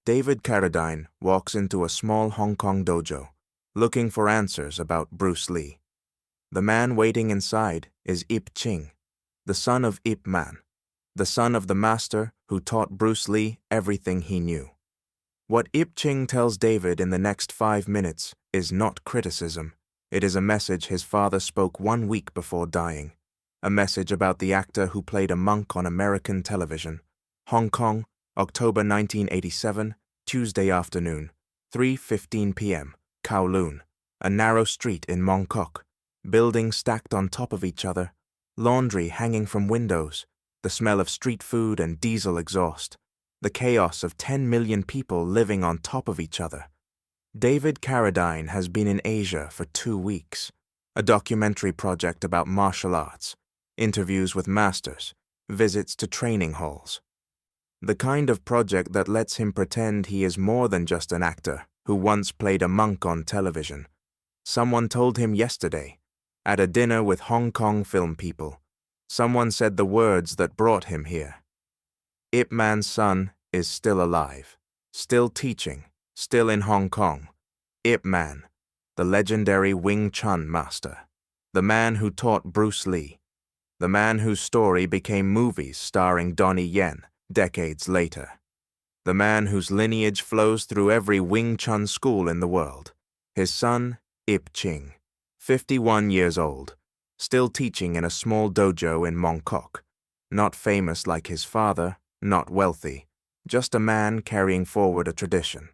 David Carradine walks into a small Hong Kong dojo, looking for answers about Bruce Lee. The man waiting inside is Ching, the son of Man, the son of the master who taught Bruce Lee everything he knew. What Ching tells David in the next 5 minutes is not criticism. It is a message his father spoke 1 week before dying. A message about the actor who played a monk on American television. Hong Kong, October 1987, Tuesday afternoon, 3:15 p.m., Kowloon, a narrow street in Mong Kok, buildings stacked on top of each other, laundry hanging from windows, the smell of street food and diesel exhaust, the chaos of 10 million people living on top of each other. David Carradine has been in Asia for 2 weeks, a documentary project about martial arts, interviews with masters, visits to training halls. The kind of project that lets him pretend he is more than just an actor who once played a monk on television. Someone told him yesterday, at a dinner with Hong Kong film people, someone said the words that brought him here. Ip Man's son is still alive, still teaching, still in Hong Kong. Ip Man, the legendary Wing Chun master, the man who taught Bruce Lee, the man whose story became movies starring Donnie Yen decades later, the man whose lineage flows through every Wing Chun school in the world. His son, Ching, 51 years old, still teaching in a small dojo in Mong Kok, not famous like his father, not wealthy, just a man carrying forward a tradition.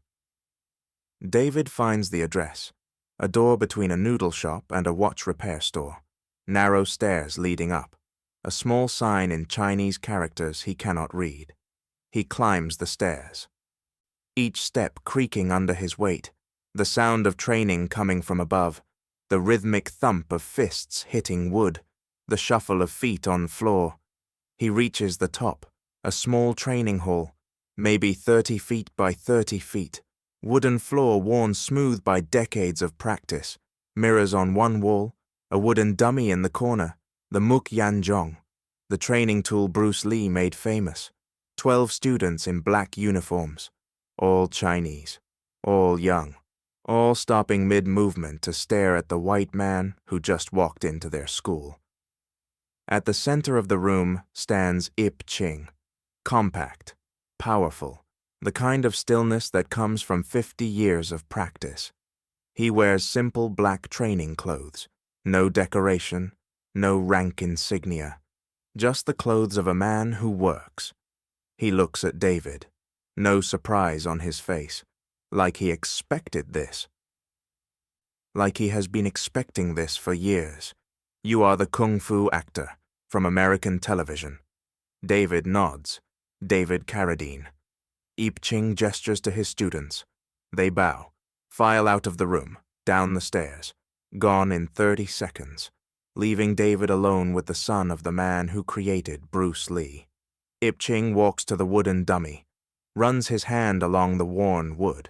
David finds the address, a door between a noodle shop and a watch repair store, narrow stairs leading up, a small sign in Chinese characters he cannot read. He climbs the stairs, each step creaking under his weight, the sound of training coming from above, the rhythmic thump of fists hitting wood, the shuffle of feet on floor. He reaches the top, a small training hall, maybe 30 feet by 30 feet, wooden floor worn smooth by decades of practice, mirrors on one wall, a wooden dummy in the corner, the Muk Yan Zhong, the training tool Bruce Lee made famous, 12 students in black uniforms, all Chinese, all young, all stopping mid-movement to stare at the white man who just walked into their school. At the center of the room stands Ching, compact, powerful, the kind of stillness that comes from 50 years of practice. He wears simple black training clothes, no decoration, no rank insignia, just the clothes of a man who works. He looks at David, no surprise on his face, like he expected this. Like he has been expecting this for years. You are the kung fu actor from American television. David nods. David Carradine. Ching gestures to his students. They bow, file out of the room, down the stairs, gone in 30 seconds, leaving David alone with the son of the man who created Bruce Lee. Ching walks to the wooden dummy, runs his hand along the worn wood.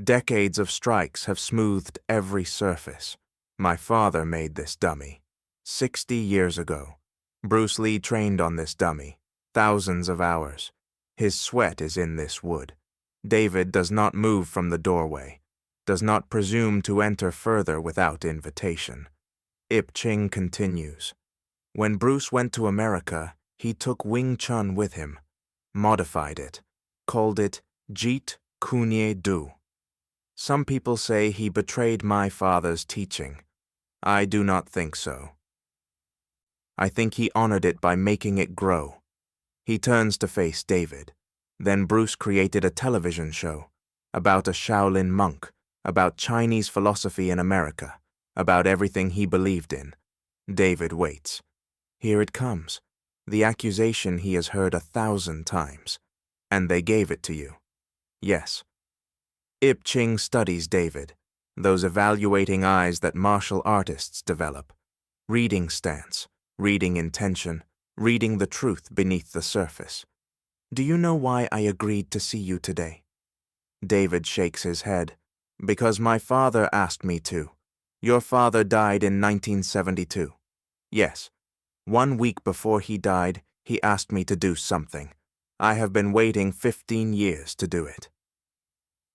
Decades of strikes have smoothed every surface. My father made this dummy. 60 years ago. Bruce Lee trained on this dummy. Thousands of hours. His sweat is in this wood. David does not move from the doorway, does not presume to enter further without invitation. Ching continues. When Bruce went to America, he took Wing Chun with him, modified it, called it Jeet Kune Do. Some people say he betrayed my father's teaching. I do not think so. I think he honored it by making it grow. He turns to face David. Then Bruce created a television show about a Shaolin monk, about Chinese philosophy in America, about everything he believed in. David waits. Here it comes, the accusation he has heard 1,000 times. And they gave it to you. Yes. Ching studies David, those evaluating eyes that martial artists develop, reading stance, reading intention, reading the truth beneath the surface. Do you know why I agreed to see you today? David shakes his head. Because my father asked me to. Your father died in 1972. Yes. 1 week before he died, he asked me to do something. I have been waiting 15 years to do it.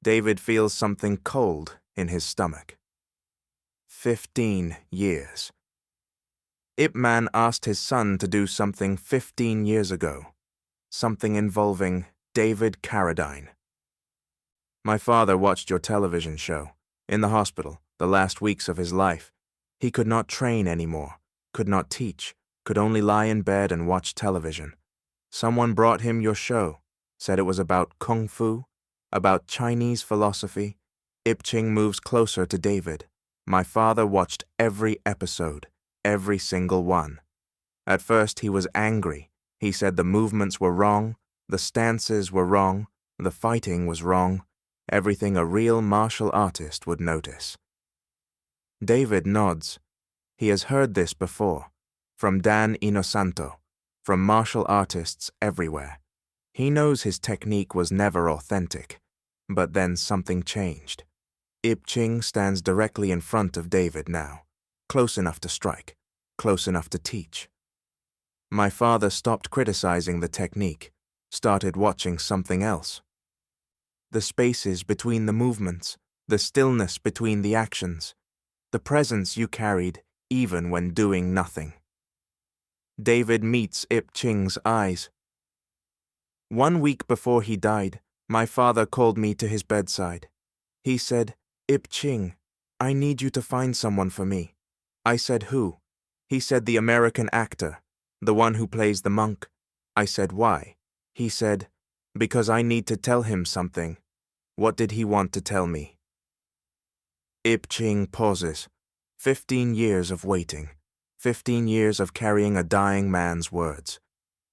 David feels something cold in his stomach. 15 years. Ip Man asked his son to do something 15 years ago. Something involving David Carradine. My father watched your television show. In the hospital, the last weeks of his life. He could not train anymore, could not teach, could only lie in bed and watch television. Someone brought him your show, said it was about kung fu, about Chinese philosophy. Ip Ching moves closer to David. My father watched every episode, every single one. At first he was angry. He said the movements were wrong, the stances were wrong, the fighting was wrong, everything a real martial artist would notice. David nods. He has heard this before, from Dan Inosanto, from martial artists everywhere. He knows his technique was never authentic, but then something changed. Ip Ching stands directly in front of David now, close enough to strike, close enough to teach. My father stopped criticizing the technique, started watching something else. The spaces between the movements, the stillness between the actions, the presence you carried even when doing nothing. David meets Ip Ching's eyes. 1 week before he died, my father called me to his bedside. He said, "Ip Ching, I need you to find someone for me." I said, "Who?" He said, "The American actor, the one who plays the monk." I said, "Why?" He said, "Because I need to tell him something." What did he want to tell me? Ip Ching pauses. 15 years of waiting. 15 years of carrying a dying man's words.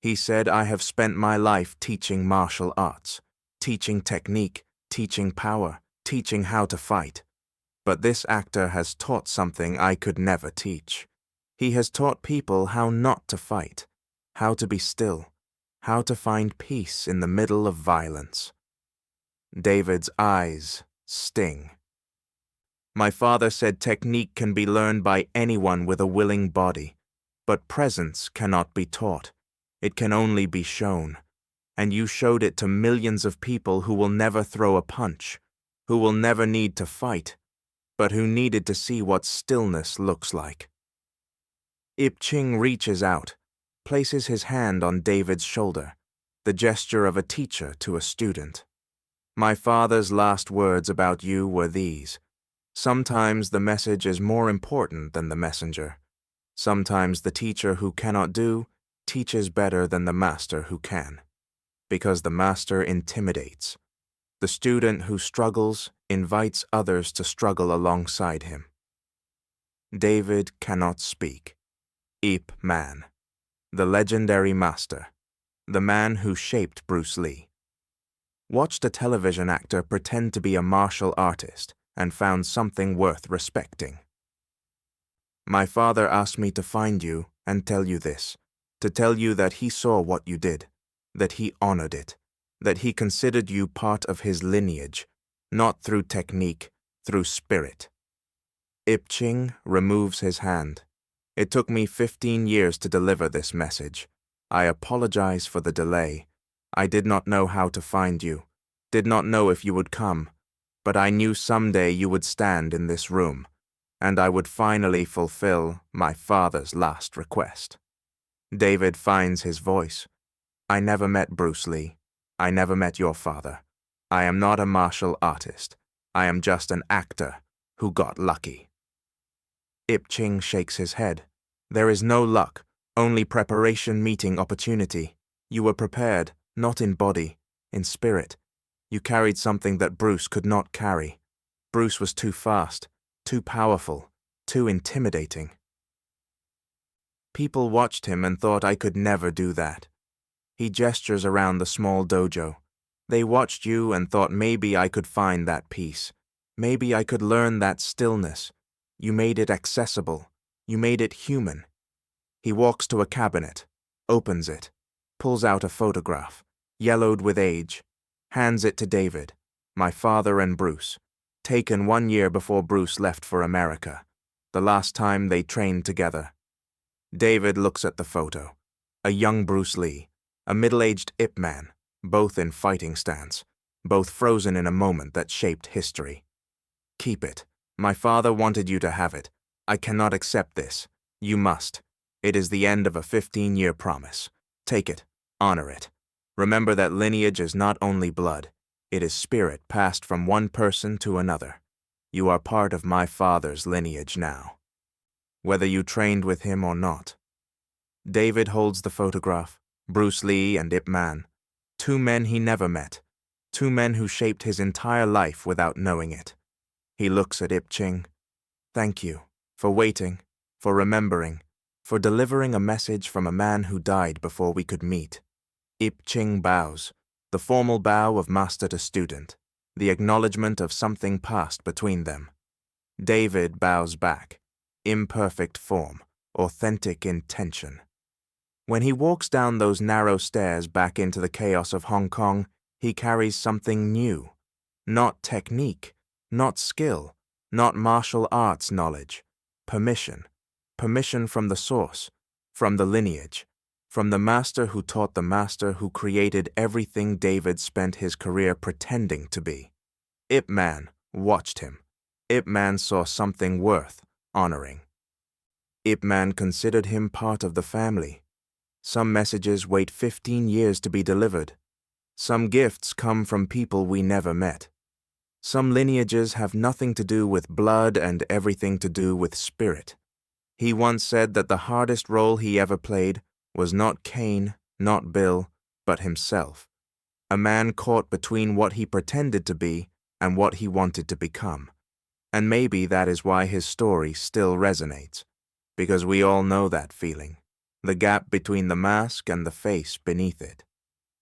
He said, "I have spent my life teaching martial arts, teaching technique, teaching power, teaching how to fight. But this actor has taught something I could never teach. He has taught people how not to fight, how to be still, how to find peace in the middle of violence." David's eyes sting. My father said technique can be learned by anyone with a willing body, but presence cannot be taught. It can only be shown. And you showed it to millions of people who will never throw a punch, who will never need to fight, but who needed to see what stillness looks like. Ip Ching reaches out, places his hand on David's shoulder, the gesture of a teacher to a student. My father's last words about you were these: sometimes the message is more important than the messenger. Sometimes the teacher who cannot do teaches better than the master who can, because the master intimidates. The student who struggles invites others to struggle alongside him. David cannot speak. Ip Man, the legendary master, the man who shaped Bruce Lee. Watched a television actor pretend to be a martial artist and found something worth respecting. My father asked me to find you and tell you this, to tell you that he saw what you did, that he honored it, that he considered you part of his lineage, not through technique, through spirit. Ip Ching removes his hand. It took me 15 years to deliver this message. I apologize for the delay. I did not know how to find you, did not know if you would come, but I knew someday you would stand in this room, and I would finally fulfill my father's last request. David finds his voice. I never met Bruce Lee. I never met your father. I am not a martial artist. I am just an actor who got lucky. Ip Ching shakes his head. There is no luck, only preparation meeting opportunity. You were prepared, not in body, in spirit. You carried something that Bruce could not carry. Bruce was too fast, too powerful, too intimidating. People watched him and thought I could never do that. He gestures around the small dojo. They watched you and thought maybe I could find that peace. Maybe I could learn that stillness. You made it accessible. You made it human. He walks to a cabinet, opens it, pulls out a photograph, yellowed with age, hands it to David, my father and Bruce, taken 1 year before Bruce left for America, the last time they trained together. David looks at the photo. A young Bruce Lee, a middle-aged Ip Man, both in fighting stance, both frozen in a moment that shaped history. Keep it. My father wanted you to have it. I cannot accept this. You must. It is the end of a 15-year promise. Take it. Honor it. Remember that lineage is not only blood. It is spirit passed from one person to another. You are part of my father's lineage now, whether you trained with him or not. David holds the photograph, Bruce Lee and Ip Man, two men he never met, two men who shaped his entire life without knowing it. He looks at Ip Ching. Thank you for waiting, for remembering, for delivering a message from a man who died before we could meet. Ip Ching bows, the formal bow of master to student, the acknowledgement of something past between them. David bows back, imperfect form, authentic intention. When he walks down those narrow stairs back into the chaos of Hong Kong, he carries something new. Not technique, not skill, not martial arts knowledge. Permission. Permission from the source, from the lineage, from the master who taught the master who created everything David spent his career pretending to be. Ip Man watched him. Ip Man saw something worth honoring. Ip Man considered him part of the family. Some messages wait 15 years to be delivered. Some gifts come from people we never met. Some lineages have nothing to do with blood and everything to do with spirit. He once said that the hardest role he ever played was not Cain, not Bill, but himself. A man caught between what he pretended to be and what he wanted to become. And maybe that is why his story still resonates, because we all know that feeling, the gap between the mask and the face beneath it.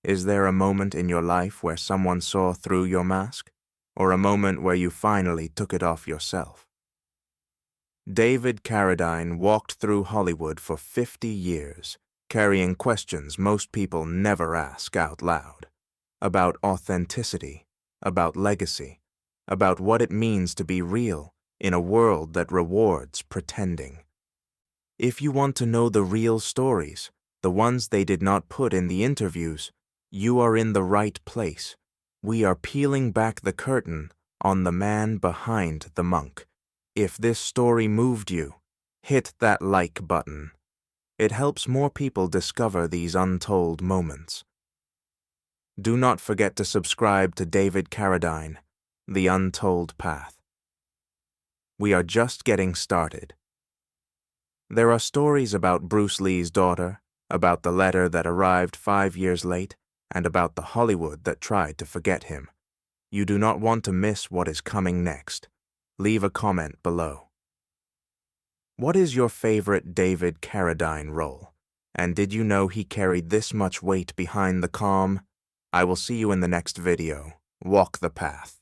Is there a moment in your life where someone saw through your mask, or a moment where you finally took it off yourself? David Carradine walked through Hollywood for 50 years, carrying questions most people never ask out loud, about authenticity, about legacy, about what it means to be real in a world that rewards pretending. If you want to know the real stories, the ones they did not put in the interviews, you are in the right place. We are peeling back the curtain on the man behind the monk. If this story moved you, hit that like button. It helps more people discover these untold moments. Do not forget to subscribe to David Carradine, The Untold Path. We are just getting started. There are stories about Bruce Lee's daughter, about the letter that arrived 5 years late, and about the Hollywood that tried to forget him. You do not want to miss what is coming next. Leave a comment below. What is your favorite David Carradine role? And did you know he carried this much weight behind the calm? I will see you in the next video. Walk the path.